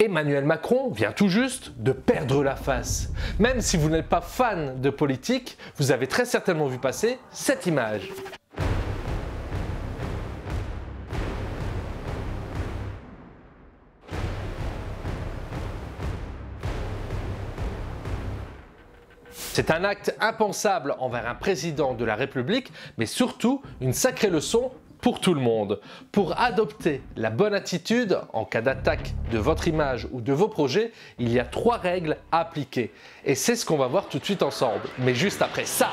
Emmanuel Macron vient tout juste de perdre la face. Même si vous n'êtes pas fan de politique, vous avez très certainement vu passer cette image. C'est un acte impensable envers un président de la République, mais surtout une sacrée leçon pour tout le monde. Pour adopter la bonne attitude en cas d'attaque de votre image ou de vos projets, il y a 3 règles à appliquer. Et c'est ce qu'on va voir tout de suite ensemble. Mais juste après ça.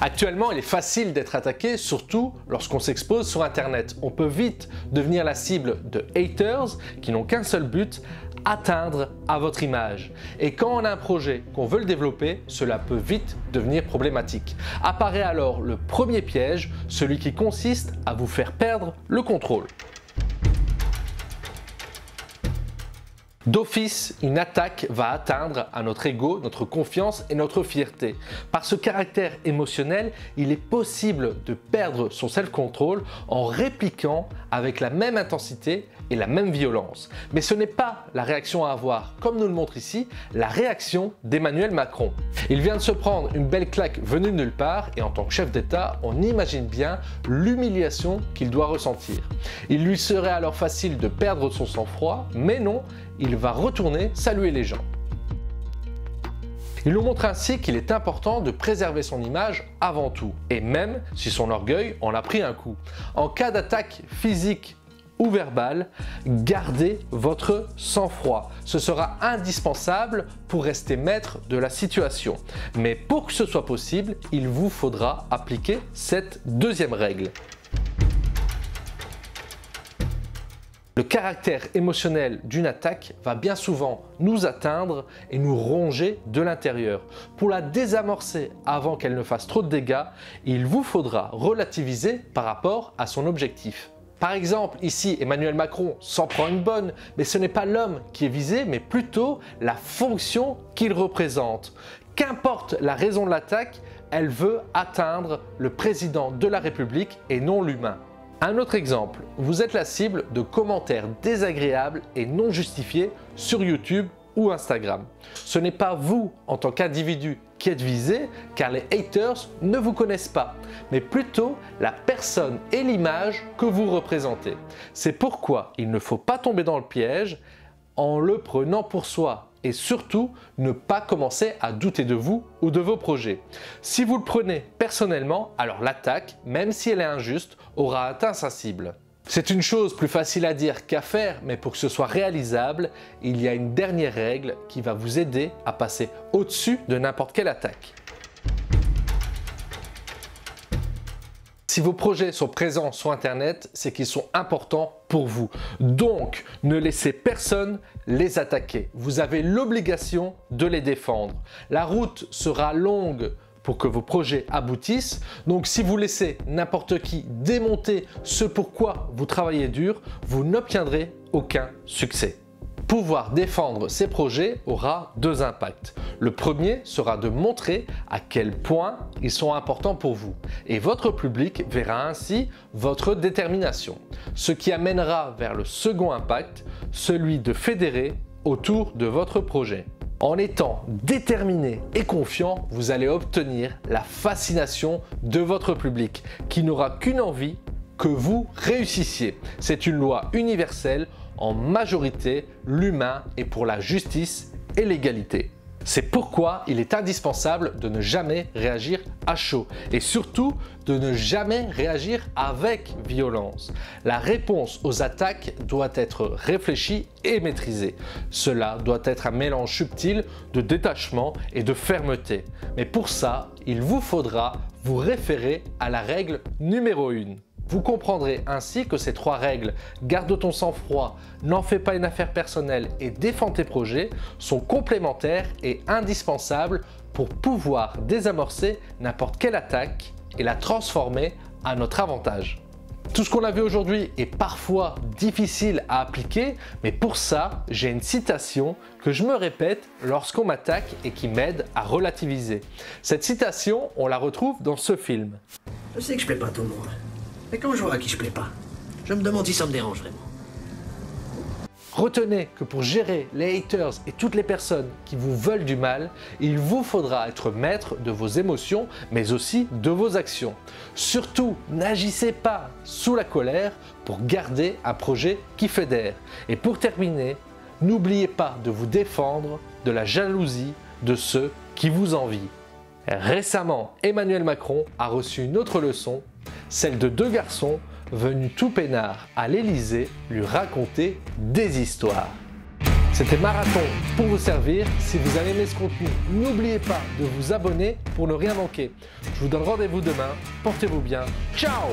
Actuellement, il est facile d'être attaqué, surtout lorsqu'on s'expose sur Internet. On peut vite devenir la cible de haters qui n'ont qu'un seul but, atteindre à votre image. Et quand on a un projet qu'on veut le développer, cela peut vite devenir problématique. Apparaît alors le premier piège, celui qui consiste à vous faire perdre le contrôle. D'office, une attaque va atteindre à notre ego, notre confiance et notre fierté. Par ce caractère émotionnel, il est possible de perdre son self-control en répliquant avec la même intensité et la même violence. Mais ce n'est pas la réaction à avoir, comme nous le montre ici, la réaction d'Emmanuel Macron. Il vient de se prendre une belle claque venue de nulle part et en tant que chef d'État, on imagine bien l'humiliation qu'il doit ressentir. Il lui serait alors facile de perdre son sang-froid, mais non, il va retourner saluer les gens. Il nous montre ainsi qu'il est important de préserver son image avant tout, et même si son orgueil en a pris un coup. En cas d'attaque physique ou verbale, gardez votre sang-froid. Ce sera indispensable pour rester maître de la situation. Mais pour que ce soit possible, il vous faudra appliquer cette deuxième règle. Le caractère émotionnel d'une attaque va bien souvent nous atteindre et nous ronger de l'intérieur. Pour la désamorcer avant qu'elle ne fasse trop de dégâts, il vous faudra relativiser par rapport à son objectif. Par exemple, ici, Emmanuel Macron s'en prend une bonne, mais ce n'est pas l'homme qui est visé, mais plutôt la fonction qu'il représente. Qu'importe la raison de l'attaque, elle veut atteindre le président de la République et non l'humain. Un autre exemple, vous êtes la cible de commentaires désagréables et non justifiés sur YouTube ou Instagram. Ce n'est pas vous en tant qu'individu qui êtes visé car les haters ne vous connaissent pas, mais plutôt la personne et l'image que vous représentez. C'est pourquoi il ne faut pas tomber dans le piège en le prenant pour soi et surtout ne pas commencer à douter de vous ou de vos projets. Si vous le prenez personnellement, alors l'attaque, même si elle est injuste, aura atteint sa cible. C'est une chose plus facile à dire qu'à faire, mais pour que ce soit réalisable, il y a une dernière règle qui va vous aider à passer au-dessus de n'importe quelle attaque. Si vos projets sont présents sur Internet, c'est qu'ils sont importants pour vous. Donc, ne laissez personne les attaquer. Vous avez l'obligation de les défendre. La route sera longue pour que vos projets aboutissent. Donc si vous laissez n'importe qui démonter ce pourquoi vous travaillez dur, vous n'obtiendrez aucun succès. Pouvoir défendre ces projets aura 2 impacts. Le premier sera de montrer à quel point ils sont importants pour vous. Et votre public verra ainsi votre détermination. Ce qui amènera vers le second impact, celui de fédérer autour de votre projet. En étant déterminé et confiant, vous allez obtenir la fascination de votre public qui n'aura qu'une envie, que vous réussissiez. C'est une loi universelle, en majorité, l'humain est pour la justice et l'égalité. C'est pourquoi il est indispensable de ne jamais réagir à chaud et surtout de ne jamais réagir avec violence. La réponse aux attaques doit être réfléchie et maîtrisée. Cela doit être un mélange subtil de détachement et de fermeté. Mais pour ça, il vous faudra vous référer à la règle numéro 1. Vous comprendrez ainsi que ces 3 règles, garde ton sang-froid, n'en fais pas une affaire personnelle et défends tes projets, sont complémentaires et indispensables pour pouvoir désamorcer n'importe quelle attaque et la transformer à notre avantage. Tout ce qu'on a vu aujourd'hui est parfois difficile à appliquer, mais pour ça, j'ai une citation que je me répète lorsqu'on m'attaque et qui m'aide à relativiser. Cette citation, on la retrouve dans ce film. Je sais que je plais pas à tout le monde. Mais quand je vois à qui je plais pas, Je me demande si ça me dérange vraiment. Retenez que pour gérer les haters et toutes les personnes qui vous veulent du mal, il vous faudra être maître de vos émotions, mais aussi de vos actions. Surtout, n'agissez pas sous la colère pour garder un projet qui fédère. Et pour terminer, n'oubliez pas de vous défendre de la jalousie de ceux qui vous envient. Récemment, Emmanuel Macron a reçu une autre leçon, celle de deux garçons venus tout peinards à l'Elysée lui raconter des histoires. C'était Marathon pour vous servir. Si vous avez aimé ce contenu, n'oubliez pas de vous abonner pour ne rien manquer. Je vous donne rendez-vous demain. Portez-vous bien. Ciao!